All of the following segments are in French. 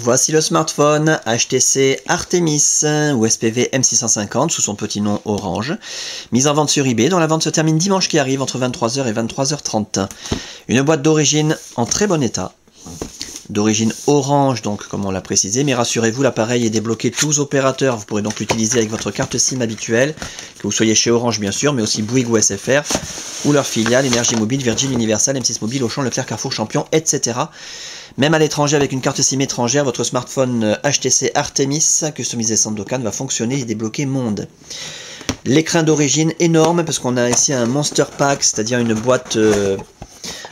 Voici le smartphone HTC Artemis ou SPV M650 sous son petit nom Orange, mise en vente sur eBay, dont la vente se termine dimanche qui arrive entre 23h et 23h30. Une boîte d'origine en très bon état, d'origine Orange donc comme on l'a précisé, mais rassurez-vous, l'appareil est débloqué tous opérateurs, vous pourrez donc l'utiliser avec votre carte SIM habituelle, que vous soyez chez Orange bien sûr, mais aussi Bouygues ou SFR, ou leur filiale, Énergie Mobile, Virgin, Universal, M6 Mobile, Auchan, Leclerc, Carrefour, Champion, etc. Même à l'étranger, avec une carte SIM étrangère, votre smartphone HTC Artemis, customisé Sandokan, va fonctionner et débloquer monde. L'écran d'origine énorme, parce qu'on a ici un Monster Pack, c'est-à-dire une boîte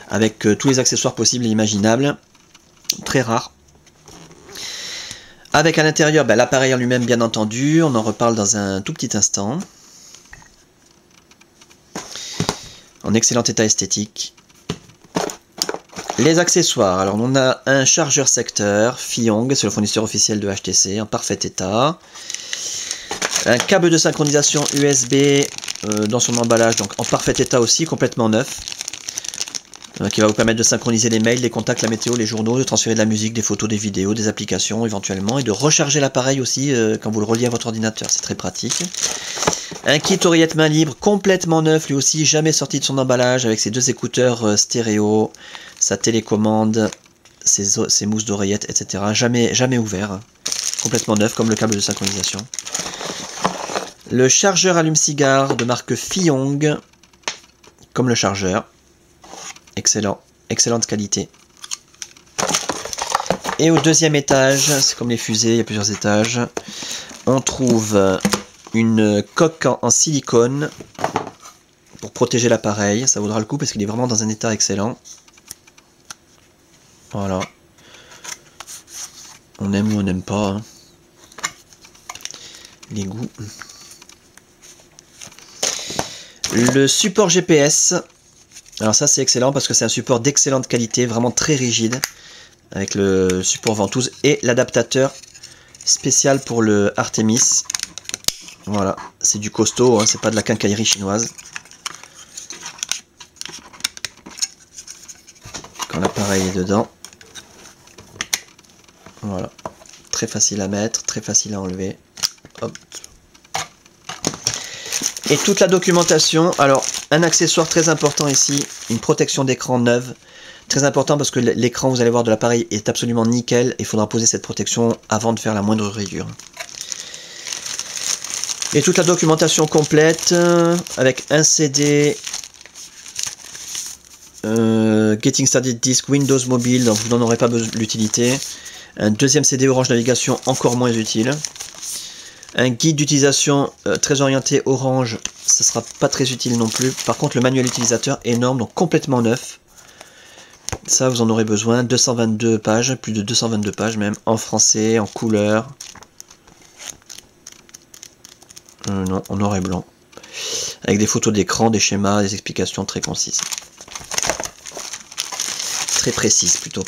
avec tous les accessoires possibles et imaginables. Très rare. Avec à l'intérieur l'appareil en lui-même, bien entendu, on en reparle dans un tout petit instant. En excellent état esthétique. Les accessoires, alors on a un chargeur secteur, Fiyong, c'est le fournisseur officiel de HTC, en parfait état. Un câble de synchronisation USB dans son emballage, donc en parfait état aussi, complètement neuf. Qui va vous permettre de synchroniser les mails, les contacts, la météo, les journaux, de transférer de la musique, des photos, des vidéos, des applications éventuellement, et de recharger l'appareil aussi quand vous le reliez à votre ordinateur, c'est très pratique. Un kit oreillette main libre complètement neuf, lui aussi jamais sorti de son emballage, avec ses deux écouteurs stéréo, sa télécommande, ses mousses d'oreillette, etc. Jamais ouvert, hein. Complètement neuf comme le câble de synchronisation. Le chargeur allume-cigare de marque Fiyong, comme le chargeur. Excellent, excellente qualité. Et au deuxième étage, c'est comme les fusées, il y a plusieurs étages, on trouve une coque en silicone pour protéger l'appareil. Ça vaudra le coup parce qu'il est vraiment dans un état excellent. Voilà. On aime ou on n'aime pas, hein. Les goûts. Le support GPS. Alors ça c'est excellent parce que c'est un support d'excellente qualité, vraiment très rigide, avec le support ventouse et l'adaptateur spécial pour le Artemis. Voilà, c'est du costaud, hein, c'est pas de la quincaillerie chinoise. Quand l'appareil est dedans. Voilà, très facile à mettre, très facile à enlever. Hop. Et toute la documentation, alors un accessoire très important ici, une protection d'écran neuve, très important parce que l'écran, vous allez voir, de l'appareil est absolument nickel, il faudra poser cette protection avant de faire la moindre rayure. Et toute la documentation complète, avec un CD, Getting Started Disk, Windows Mobile, donc vous n'en aurez pas l'utilité, un deuxième CD Orange Navigation encore moins utile. Un guide d'utilisation très orienté Orange, ça sera pas très utile non plus. Par contre, le manuel utilisateur énorme, donc complètement neuf. Ça, vous en aurez besoin. 222 pages, plus de 222 pages même, en français, en couleur. Non, en noir et blanc. Avec des photos d'écran, des schémas, des explications très concises. Très précises plutôt.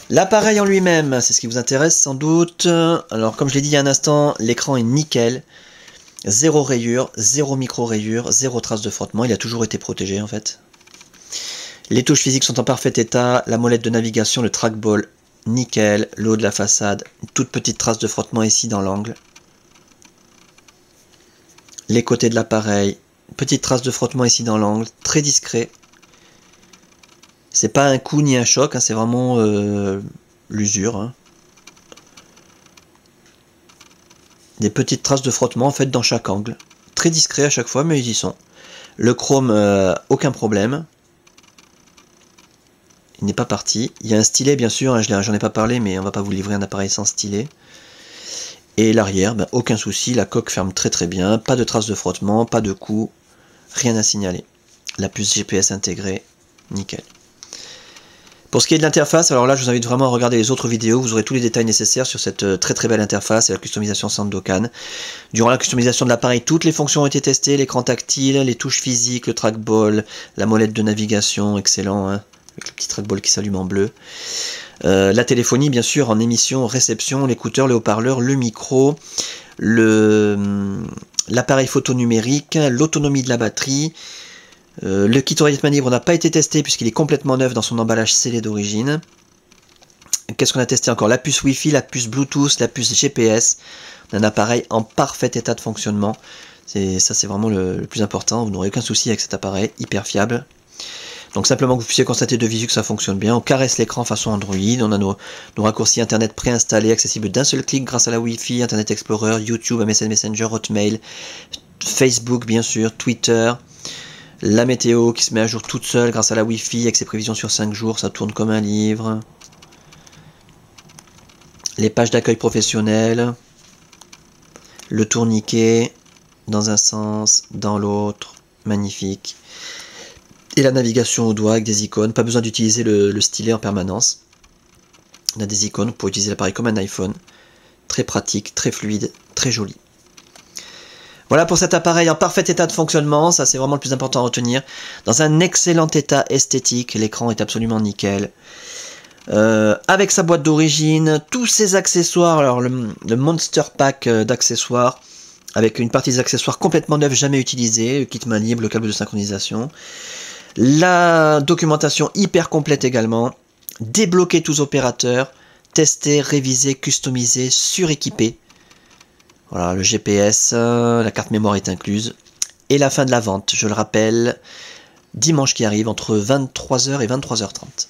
L'appareil en lui-même, c'est ce qui vous intéresse sans doute. Alors comme je l'ai dit il y a un instant, l'écran est nickel. Zéro rayure, zéro micro-rayure, zéro trace de frottement. Il a toujours été protégé en fait. Les touches physiques sont en parfait état. La molette de navigation, le trackball, nickel. Le haut de la façade, une toute petite trace de frottement ici dans l'angle. Les côtés de l'appareil, petite trace de frottement ici dans l'angle, très discret. C'est pas un coup ni un choc, hein, c'est vraiment l'usure. Hein. Des petites traces de frottement en fait dans chaque angle. Très discret à chaque fois, mais ils y sont. Le chrome, aucun problème. Il n'est pas parti. Il y a un stylet bien sûr, hein, j'en ai pas parlé, mais on va pas vous livrer un appareil sans stylet. Et l'arrière, aucun souci, la coque ferme très très bien. Pas de traces de frottement, pas de coup, rien à signaler. La puce GPS intégrée, nickel. Pour ce qui est de l'interface, alors là je vous invite vraiment à regarder les autres vidéos, vous aurez tous les détails nécessaires sur cette très très belle interface et la customisation Sandokan. Durant la customisation de l'appareil, toutes les fonctions ont été testées, l'écran tactile, les touches physiques, le trackball, la molette de navigation, excellent, hein, avec le petit trackball qui s'allume en bleu. La téléphonie bien sûr en émission, réception, l'écouteur, le haut-parleur, le micro, l'appareil photo numérique, l'autonomie de la batterie. Le kit oreillette main libre n'a pas été testé puisqu'il est complètement neuf dans son emballage scellé d'origine. Qu'est-ce qu'on a testé encore? La puce Wi-Fi, la puce Bluetooth, la puce GPS. Un appareil en parfait état de fonctionnement. Ça, c'est vraiment le plus important. Vous n'aurez aucun souci avec cet appareil, hyper fiable. Donc simplement que vous puissiez constater de visu que ça fonctionne bien. On caresse l'écran façon Android. On a nos raccourcis Internet préinstallés, accessibles d'un seul clic grâce à la Wi-Fi, Internet Explorer, YouTube, MSN Messenger, Hotmail, Facebook bien sûr, Twitter. La météo qui se met à jour toute seule grâce à la Wi-Fi avec ses prévisions sur 5 jours. Ça tourne comme un livre. Les pages d'accueil professionnel. Le tourniquet dans un sens, dans l'autre. Magnifique. Et la navigation au doigt avec des icônes. Pas besoin d'utiliser le stylet en permanence. On a des icônes pour utiliser l'appareil comme un iPhone. Très pratique, très fluide, très joli. Voilà pour cet appareil en parfait état de fonctionnement. Ça, c'est vraiment le plus important à retenir. Dans un excellent état esthétique. L'écran est absolument nickel. Avec sa boîte d'origine, tous ses accessoires. Alors, le Monster Pack d'accessoires. Avec une partie des accessoires complètement neuve, jamais utilisée. Le kit main libre, le câble de synchronisation. La documentation hyper complète également. Débloquer tous opérateurs. Tester, réviser, customiser, suréquiper. Voilà, le GPS, la carte mémoire est incluse. Et la fin de la vente, je le rappelle, dimanche qui arrive entre 23h et 23h30.